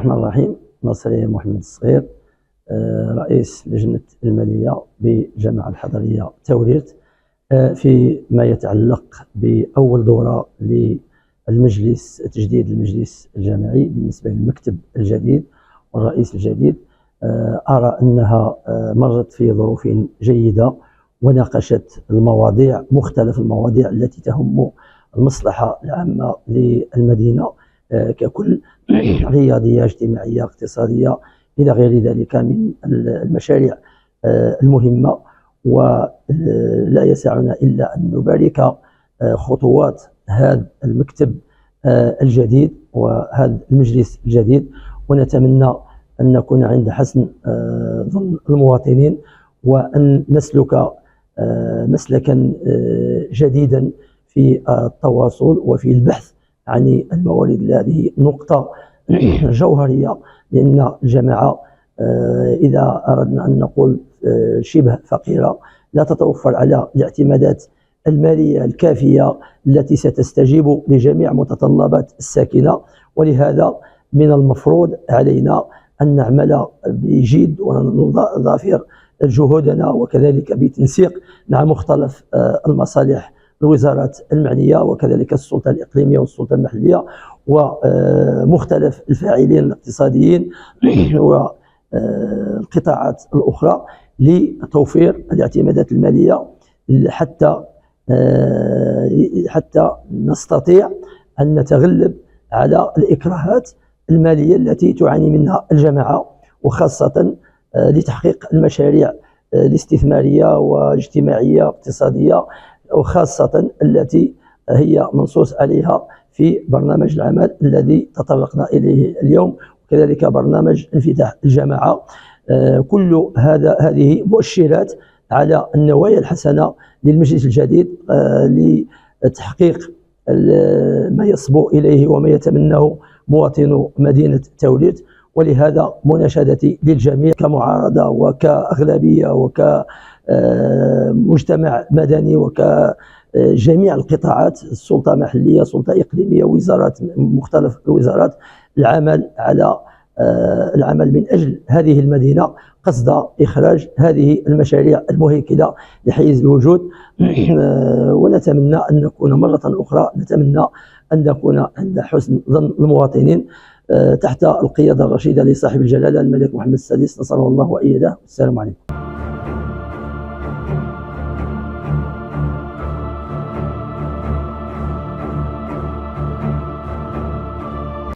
الرحمن الرحيم. ناصري محمد الصغير، رئيس لجنة المالية بالجامعة الحضرية توريت، فيما يتعلق بأول دورة للمجلس، تجديد المجلس الجامعي بالنسبة للمكتب الجديد والرئيس الجديد. أرى أنها مرت في ظروف جيدة وناقشت مختلف المواضيع التي تهم المصلحة العامة للمدينة ككل، رياضية، اجتماعية، اقتصادية، إلى غير ذلك من المشاريع المهمة. ولا يسعنا إلا أن نبارك خطوات هذا المكتب الجديد وهذا المجلس الجديد، ونتمنى أن نكون عند حسن ظن المواطنين، وأن نسلك مسلكا جديدا في التواصل وفي البحث عن الموارد. هذه نقطة جوهرية، لأن الجماعة إذا أردنا أن نقول شبه فقيرة، لا تتوفر على الاعتمادات المالية الكافية التي ستستجيب لجميع متطلبات الساكنة. ولهذا من المفروض علينا أن نعمل بجد ونضافر جهودنا، وكذلك بتنسيق مع مختلف المصالح، الوزارات المعنية، وكذلك السلطة الإقليمية والسلطة المحلية، ومختلف الفاعلين الاقتصاديين والقطاعات الأخرى، لتوفير الاعتمادات المالية حتى نستطيع أن نتغلب على الإكراهات المالية التي تعاني منها الجماعة، وخاصة لتحقيق المشاريع الاستثمارية واجتماعية واقتصادية، وخاصة التي هي منصوص عليها في برنامج العمل الذي تطرقنا إليه اليوم، وكذلك برنامج انفتاح الجامعة. كل هذه مؤشرات على النوايا الحسنة للمجلس الجديد لتحقيق ما يصبو إليه وما يتمناه مواطنو مدينة توليت. ولهذا مناشدتي للجميع كمعارضة وكأغلبية وكمجتمع مدني وكجميع القطاعات، السلطة المحلية، السلطة إقليمية، وزارات، مختلف الوزارات، العمل من أجل هذه المدينة قصد إخراج هذه المشاريع المهيكلة لحيز الوجود. ونتمنى أن نكون مرة أخرى عند حسن ظن المواطنين، تحت القيادة الرشيدة لصاحب الجلالة الملك محمد السادس، نصره الله وأيده. السلام عليكم.